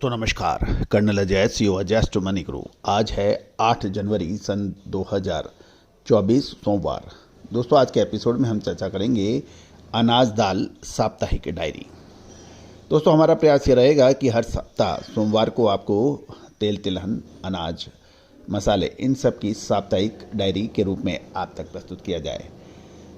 दोस्तों नमस्कार। Colonel Ajay CO Ajay to money Guru. आज है 8 जनवरी सन 2024 सोमवार। दोस्तों आज के एपिसोड में हम चर्चा करेंगे अनाज दाल साप्ताहिक डायरी। दोस्तों हमारा प्रयास ये रहेगा कि हर सप्ताह सोमवार को आपको तेल तिलहन अनाज मसाले इन सब की साप्ताहिक डायरी के रूप में आप तक प्रस्तुत किया जाए।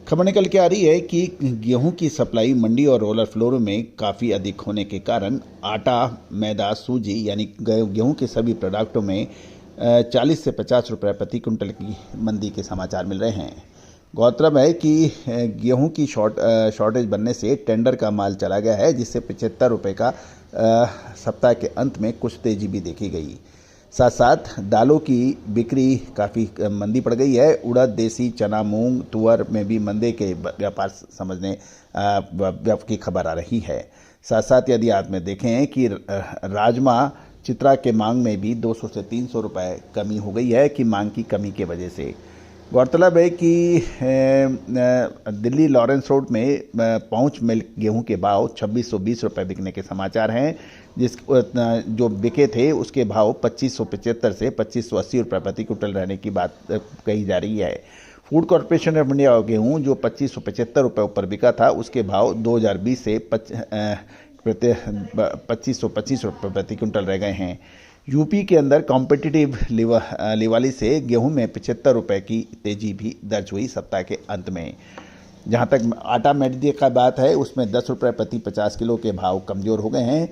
खबर निकल के आ रही है कि गेहूं की सप्लाई मंडी और रोलर फ्लोर में काफ़ी अधिक होने के कारण आटा, मैदा, सूजी यानी गेहूं के सभी प्रोडक्टों में 40 से 50 रुपये प्रति कुंटल की मंदी के समाचार मिल रहे हैं। गौरतलब है कि गेहूं की शॉर्टेज बनने से टेंडर का माल चला गया है, जिससे 75 रुपये का सप्ताह के अंत में कुछ तेजी भी देखी गई। साथ साथ दालों की बिक्री काफ़ी मंदी पड़ गई है। उड़द, देसी चना, मूंग, तुअर में भी मंदे के व्यापार की खबर आ रही है। साथ साथ यदि आप में देखें कि राजमा चित्रा के मांग में भी 200 से 300 रुपये कमी हो गई है कि मांग की कमी के वजह से। गौरतलब है कि दिल्ली लॉरेंस रोड में पहुंच मिल्क गेहूं के भाव 2620 रुपये बिकने के समाचार हैं, जो बिके थे उसके भाव 2575 से 2580 रुपये प्रति कुंटल रहने की बात कही जा रही है। फूड कॉरपोरेशन ऑफ इंडिया गेहूं जो 2575 रुपये ऊपर बिका था, उसके भाव 2020 से 2525 रुपये प्रति कुंटल रह गए हैं। यूपी के अंदर कॉम्पिटिटिव लिवाली से गेहूं में 75 रुपये की तेजी भी दर्ज हुई सप्ताह के अंत में। जहां तक आटा मैदे का बात है, उसमें 10 रुपये प्रति 50 किलो के भाव कमज़ोर हो गए हैं।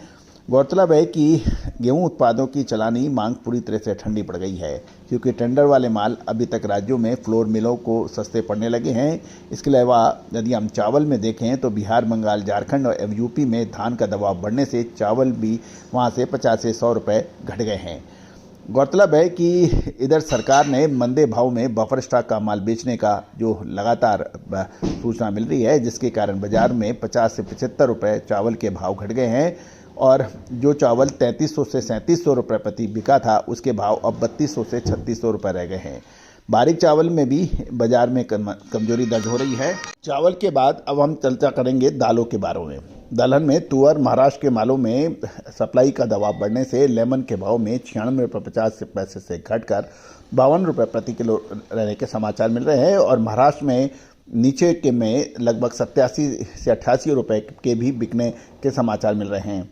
गौरतलब है कि गेहूं उत्पादों की चलानी मांग पूरी तरह से ठंडी पड़ गई है, क्योंकि टेंडर वाले माल अभी तक राज्यों में फ्लोर मिलों को सस्ते पड़ने लगे हैं। इसके अलावा यदि हम चावल में देखें तो बिहार, बंगाल, झारखंड और यूपी में धान का दबाव बढ़ने से चावल भी वहां से 50 से 100 रुपये घट गए हैं। गौरतलब है कि इधर सरकार ने मंदे भाव में बफर स्टॉक का माल बेचने का जो लगातार सूचना मिल रही है, जिसके कारण बाजार में 50 से 75 रुपये चावल के भाव घट गए हैं और जो चावल 3300 से 3700 रुपये प्रति बिका था, उसके भाव अब 3200 से 3600 रुपये रह गए हैं। बारीक चावल में भी बाजार में कमजोरी दर्ज हो रही है। चावल के बाद अब हम चर्चा करेंगे दालों के बारे में। दलहन में तुअर महाराष्ट्र के मालों में सप्लाई का दबाव बढ़ने से लेमन के भाव में 96 रुपये 50 पैसे से घटकर 52 रुपये प्रति किलो रहने के समाचार मिल रहे हैं और महाराष्ट्र में नीचे के में लगभग 87 से 88 रुपये के भी बिकने के समाचार मिल रहे हैं।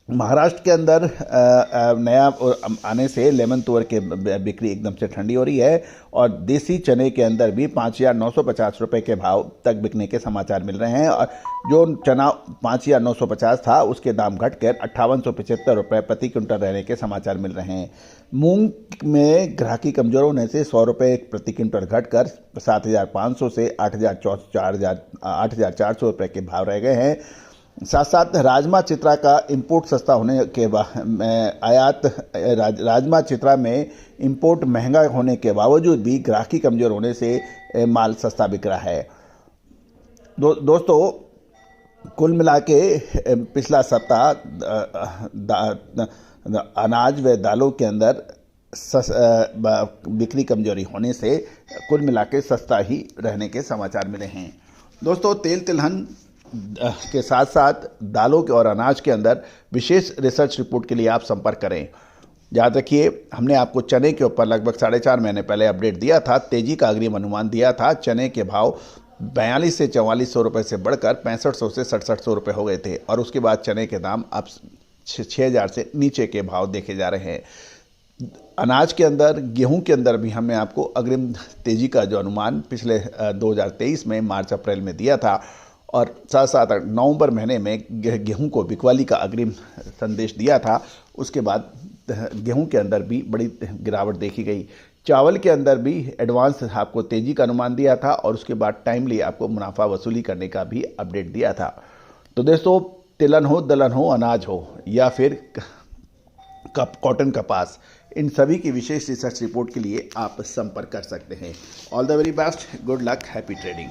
महाराष्ट्र के अंदर नया आने से लेमन तुअर के बिक्री एकदम से ठंडी हो रही है और देसी चने के अंदर भी 5,950 रुपये के भाव तक बिकने के समाचार मिल रहे हैं और जो चना 5,950 था, उसके दाम घटकर 5875 रुपये प्रति क्विंटल रहने के समाचार मिल रहे हैं। मूंग में ग्राहकी कमजोर होने से 100 रुपये प्रति क्विंटल घटकर 7,500 से 8,400 रुपये के भाव रह गए हैं। साथ साथ राजमा चित्रा का इंपोर्ट सस्ता होने के राजमा चित्रा में इंपोर्ट महंगा होने के बावजूद भी ग्राहकी कमजोर होने से माल सस्ता बिक रहा है। दोस्तों कुल मिला के पिछला सप्ताह अनाज व दालों के अंदर बिक्री कमजोरी होने से कुल मिला के सस्ता ही रहने के समाचार मिले हैं। दोस्तों तेल तिलहन के साथ साथ दालों के और अनाज के अंदर विशेष रिसर्च रिपोर्ट के लिए आप संपर्क करें। याद रखिए, हमने आपको चने के ऊपर लगभग 4.5 महीने पहले अपडेट दिया था, तेजी का अग्रिम अनुमान दिया था। चने के भाव 42 से 4400 रुपये से बढ़कर 6500 से 6700 रुपये हो गए थे और उसके बाद चने के दाम अब 6000 से नीचे के भाव देखे जा रहे हैं। अनाज के अंदर, गेहूं के अंदर भी हमने आपको अग्रिम तेजी का जो अनुमान पिछले 2023 में मार्च अप्रैल में दिया था और साथ साथ नवंबर महीने में गेहूं को बिकवाली का अग्रिम संदेश दिया था। उसके बाद गेहूं के अंदर भी बड़ी गिरावट देखी गई। चावल के अंदर भी एडवांस आपको तेजी का अनुमान दिया था और उसके बाद टाइमली आपको मुनाफा वसूली करने का भी अपडेट दिया था। तो दोस्तों तिलहन हो, दलहन हो, अनाज हो या फिर कॉटन कपास, इन सभी की विशेष रिसर्च रिपोर्ट के लिए आप संपर्क कर सकते हैं। All the very best, good luck, happy trading.